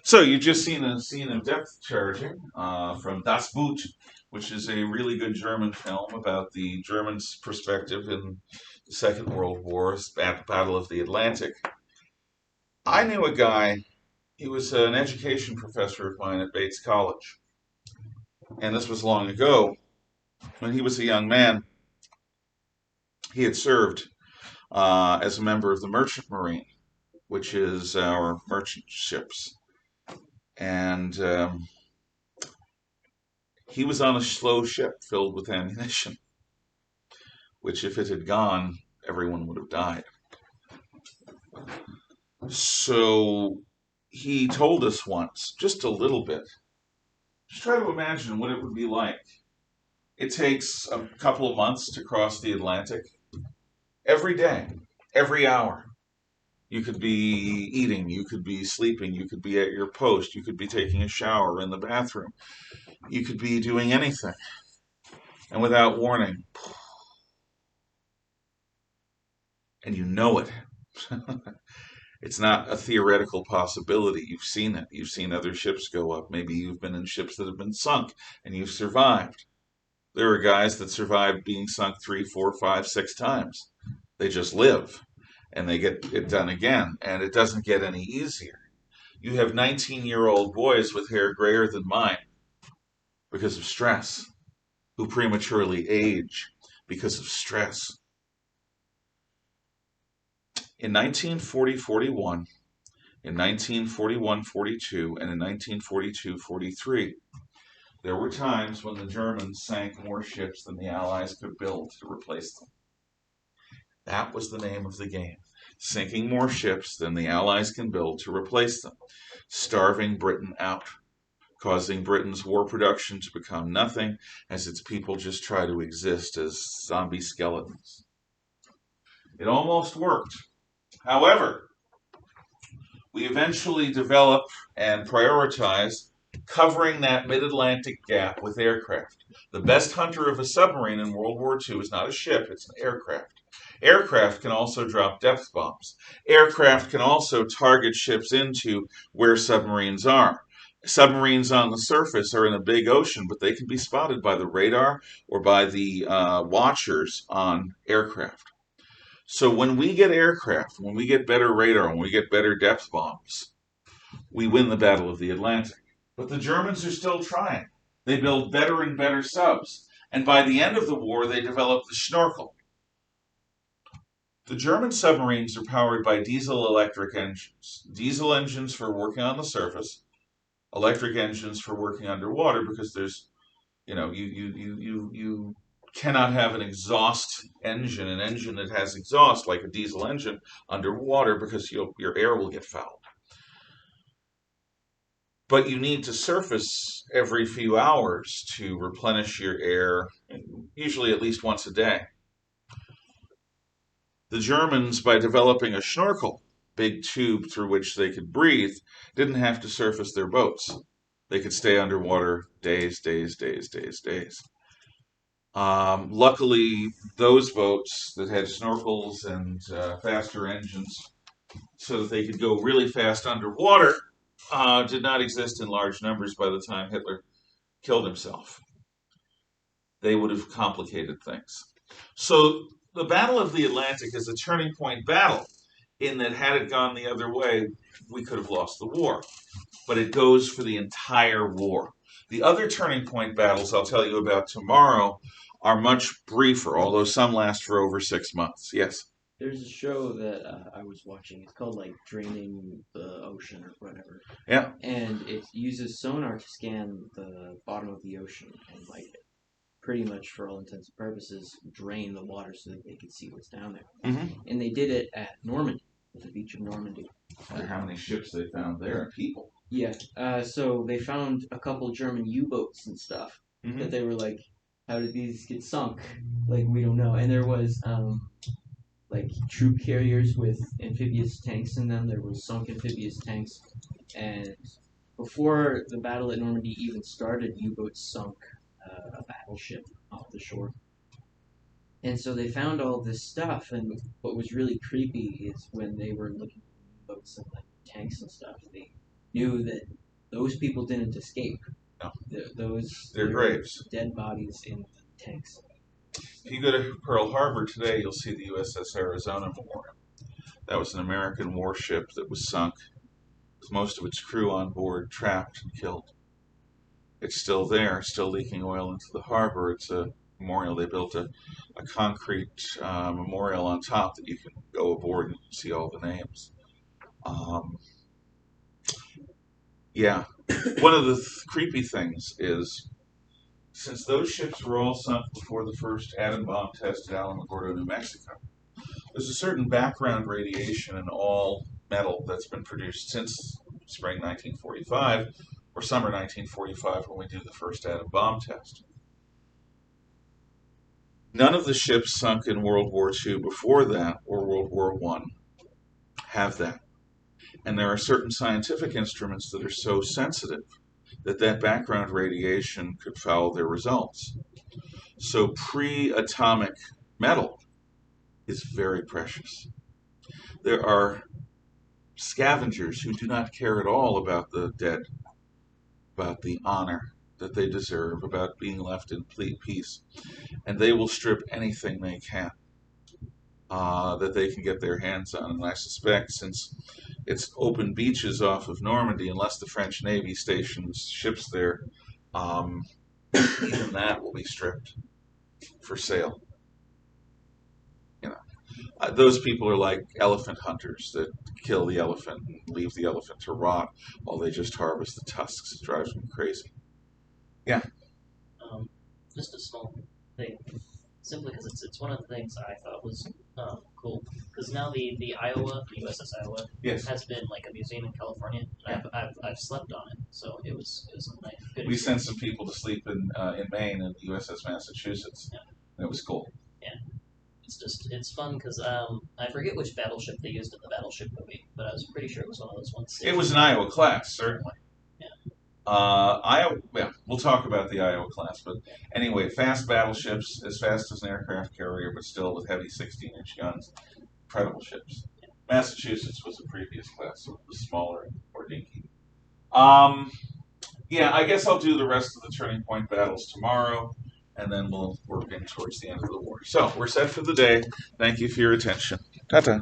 So you've just seen a scene of depth charging from Das Boot, which is a really good German film about the Germans' perspective in the Second World War, at the Battle of the Atlantic. I knew a guy, he was an education professor of mine at Bates College, and this was long ago. When he was a young man, he had served as a member of the Merchant Marine, which is our merchant ships. And he was on a slow ship filled with ammunition, which, if it had gone, everyone would have died. So he told us once, just a little bit, just try to imagine what it would be like. It takes a couple of months to cross the Atlantic. Every day, every hour, you could be eating, you could be sleeping, you could be at your post, you could be taking a shower in the bathroom, you could be doing anything. And without warning, and you know it. It's not a theoretical possibility. You've seen it. You've seen other ships go up. Maybe you've been in ships that have been sunk and you've survived. There are guys that survived being sunk 3, 4, 5, 6 times. They just live and they get it done again. And it doesn't get any easier. You have 19-year-old boys with hair grayer than mine because of stress, who prematurely age because of stress. In 1940-41, in 1941-42, and in 1942-43, there were times when the Germans sank more ships than the Allies could build to replace them. That was the name of the game. Sinking more ships than the Allies can build to replace them. Starving Britain out. Causing Britain's war production to become nothing as its people just try to exist as zombie skeletons. It almost worked. However, we eventually developed and prioritized covering that mid-Atlantic gap with aircraft. The best hunter of a submarine in World War II is not a ship, it's an aircraft. Aircraft can also drop depth bombs. Aircraft can also target ships into where submarines are. Submarines on the surface are in a big ocean, but they can be spotted by the radar or by the watchers on aircraft. So when we get aircraft, when we get better radar, when we get better depth bombs, we win the Battle of the Atlantic. But the Germans are still trying. They build better and better subs. And by the end of the war, they develop the Schnorkel. The German submarines are powered by diesel electric engines. Diesel engines for working on the surface, electric engines for working underwater because there's, you cannot have an exhaust engine, an engine that has exhaust like a diesel engine underwater because your air will get fouled. But you need to surface every few hours to replenish your air, usually at least once a day. The Germans, by developing a Schnorkel, big tube through which they could breathe, didn't have to surface their boats. They could stay underwater days, days, days, days, days. Luckily, those boats that had snorkels and faster engines so that they could go really fast underwater did not exist in large numbers by the time Hitler killed himself. They would have complicated things. So the Battle of the Atlantic is a turning point battle in that had it gone the other way, we could have lost the war. But it goes for the entire war. The other turning point battles I'll tell you about tomorrow are much briefer, although some last for over 6 months. Yes. There's a show that I was watching. It's called like Draining the Ocean or whatever. Yeah. And it uses sonar to scan the bottom of the ocean and like pretty much for all intents and purposes drain the water so that they could see what's down there. Mm-hmm. And they did it at Normandy, at the beach of Normandy. I wonder how many ships they found there and people. Yeah. So they found a couple German U-boats and stuff that they were like, how did these get sunk? Like, we don't know. And there was like troop carriers with amphibious tanks in them. There was sunk amphibious tanks. And before the battle at Normandy even started, U-boats sunk a battleship off the shore. And so they found all this stuff, and what was really creepy is when they were looking for boats and like tanks and stuff, knew that those people didn't escape. No. They're graves. dead bodies in tanks. If you go to Pearl Harbor today, you'll see the USS Arizona Memorial. That was an American warship that was sunk with most of its crew on board trapped and killed. It's still there, still leaking oil into the harbor. It's a memorial. They built a concrete memorial on top that you can go aboard and see all the names. Yeah, one of the creepy things is, since those ships were all sunk before the first atom bomb test at Alamogordo, New Mexico, there's a certain background radiation in all metal that's been produced since spring 1945 or summer 1945 when we do the first atom bomb test. None of the ships sunk in World War II before that or World War I have that. And there are certain scientific instruments that are so sensitive that that background radiation could foul their results. So pre-atomic metal is very precious. There are scavengers who do not care at all about the dead, about the honor that they deserve, about being left in peace, and they will strip anything they can that they can get their hands on. And I suspect, since it's open beaches off of Normandy, unless the French Navy stations ships there, even that will be stripped for sale. You know, those people are like elephant hunters that kill the elephant and leave the elephant to rot while they just harvest the tusks. It drives me crazy. Yeah. Just a small thing, simply because it's one of the things I thought was cool. Because now the Iowa, the USS Iowa, Yes. has been like a museum in California, and I've slept on it, so it was a nice good. We sent some people to sleep in Maine and USS Massachusetts, and it was cool. Yeah, it's fun because I forget which battleship they used in the Battleship movie, but I was pretty sure it was one of those ones. It was an Iowa class, certainly. Yeah. Iowa. Yeah, we'll talk about the Iowa class, but anyway, fast battleships, as fast as an aircraft carrier, but still with heavy 16-inch guns. Incredible ships. Massachusetts was a previous class, so it was smaller and more dinky. Yeah, I guess I'll do the rest of the Turning Point battles tomorrow, and then we'll work in towards the end of the war. So we're set for the day. Thank you for your attention. Ta-ta.